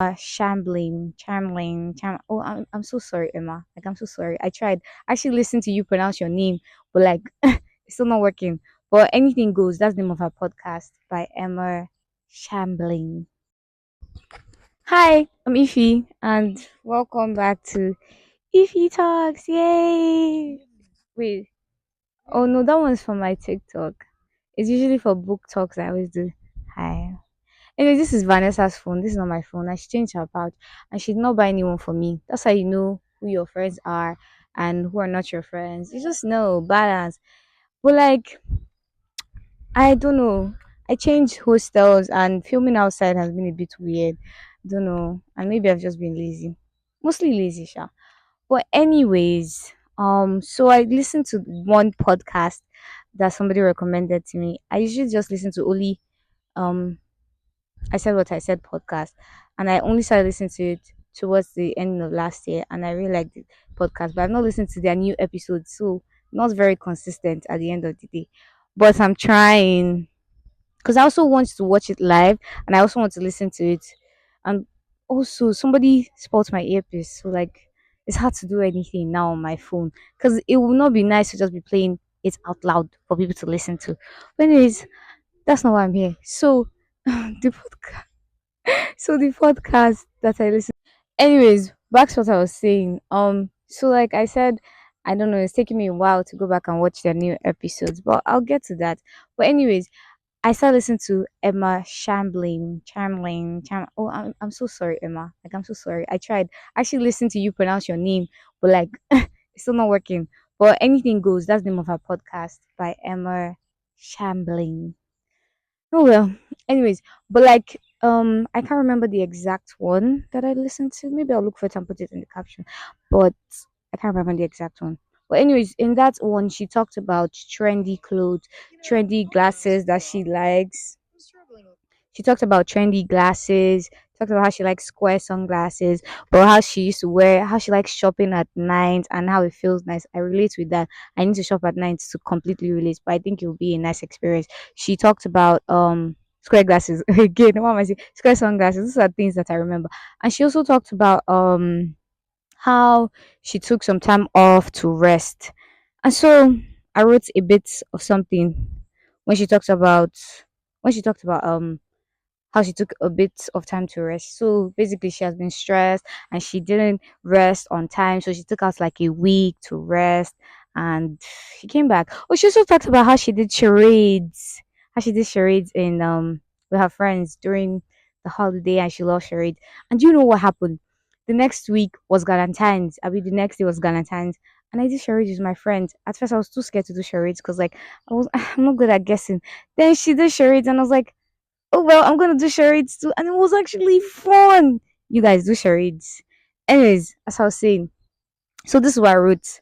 Oh, I'm so sorry, Emma. Like, I'm so sorry. I tried. I actually listened to you pronounce your name, but like, it's still not working. But anything goes. That's the name of our podcast by Emma Chamberlain. Hi, I'm Ify, and welcome back to Ify Talks. Yay! Wait. Oh no, that one's for my TikTok. It's usually for book talks. I always do. Hi. Anyway, this is Vanessa's phone. This is not my phone. I should change her pouch, and she did not buy anyone for me. That's how you know who your friends are and who are not your friends. You just know balance. But like, I don't know. I changed hostels, and filming outside has been a bit weird. Don't know, and maybe I've just been lazy. Mostly lazy, sha. But anyways, so I listened to one podcast that somebody recommended to me. I usually just listen to only um I said what I said podcast, and I only started listening to it towards the end of last year, and I really liked the podcast. But I've not listened to their new episodes, so not very consistent at the end of the day. But I'm trying because I also want to watch it live, and I also want to listen to it. And also, somebody spoiled my earpiece, so like it's hard to do anything now on my phone because it will not be nice to just be playing it out loud for people to listen to. But anyways, that's not why I'm here. So the podcast the podcast that I listen. Anyways, back to what I was saying. So like I said, I don't know. It's taking me a while to go back and watch their new episodes, but I'll get to that. But anyways, I started listening to Emma Oh, I'm so sorry, Emma. Like, I'm so sorry. I tried. I actually listened to you pronounce your name, but like, it's still not working. But anything goes. That's the name of our podcast by Emma Chamberlain. Oh well. Anyways, but like I can't remember the exact one that I listened to. Maybe I'll look for it and put it in the caption. But I can't remember the exact one. But anyways, in that one she talked about trendy clothes, trendy glasses that she likes. She talked about trendy glasses, talked about how she likes square sunglasses, but how she used to wear, how she likes shopping at night and how it feels nice. I relate with that. I need to shop at night to completely relate, but I think it will be a nice experience. She talked about square glasses again. What am I saying? Square sunglasses. These are things that I remember. And she also talked about how she took some time off to rest. And so I wrote a bit of something when she talks about how she took a bit of time to rest. So basically, she has been stressed and she didn't rest on time. So she took out like a week to rest and she came back. Oh, she also talked about how she did charades in with her friends during the holiday and she loved charades. And do you know what happened? The next week was Valentine's. I mean, the next day was Valentine's. And I did charades with my friends. At first, I was too scared to do charades because, like, I'm not good at guessing. Then she did charades, and I was like, oh well, I'm gonna do charades too, and it was actually fun. You guys do charades. Anyways, as I was saying, so this is what I wrote.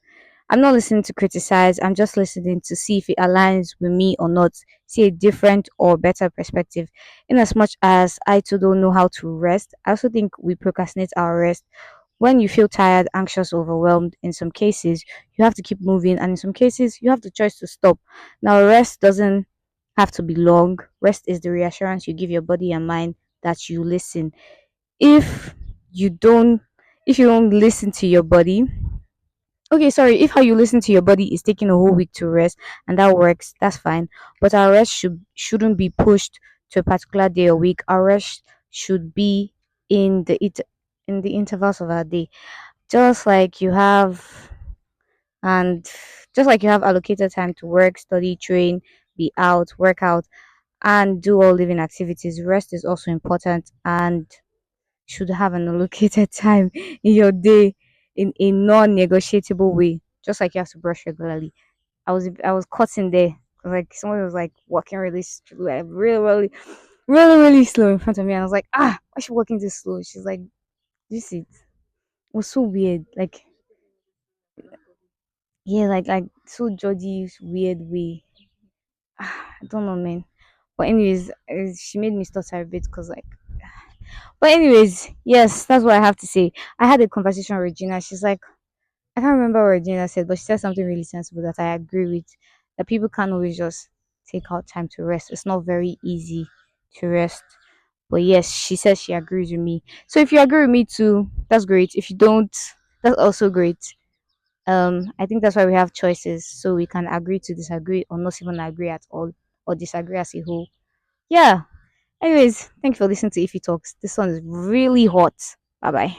I'm not listening to criticize. I'm just listening to see if it aligns with me or not. See a different or better perspective. In as much as I too don't know how to rest, I also think we procrastinate our rest. When you feel tired, anxious, overwhelmed, in some cases, you have to keep moving, and in some cases, you have the choice to stop. Now, rest doesn't have to be long. Rest is the reassurance you give your body and mind that you listen. If you don't, if you don't listen to your body, okay, sorry, if how you listen to your body is taking a whole week to rest and that works, that's fine. But our rest shouldn't be pushed to a particular day or week. Our rest should be in in the intervals of our day. Just like you have and just like you have allocated time to work, study, train, be out, work out, and do all living activities, rest is also important and should have an allocated time in your day in a non-negotiable way. Just like you have to brush regularly. I was caught in there. Like someone was like walking like really slow in front of me, and I was like, why is she walking this slow? She's like, this it was so weird. Like yeah, like so judgy, weird way. I don't know, man. But anyways, she made me stutter a bit because like. But anyways, yes, that's what I have to say. I had a conversation with Regina. She's like, I can't remember what Regina said, but she said something really sensible that I agree with. That people can't always just take out time to rest. It's not very easy to rest. But yes, she says she agrees with me. So if you agree with me too, that's great. If you don't, that's also great. I think that's why we have choices, so we can agree to disagree or not even agree at all or disagree as a whole. Yeah. Anyways, thank you for listening to Ify Talks. This one is really hot. Bye bye.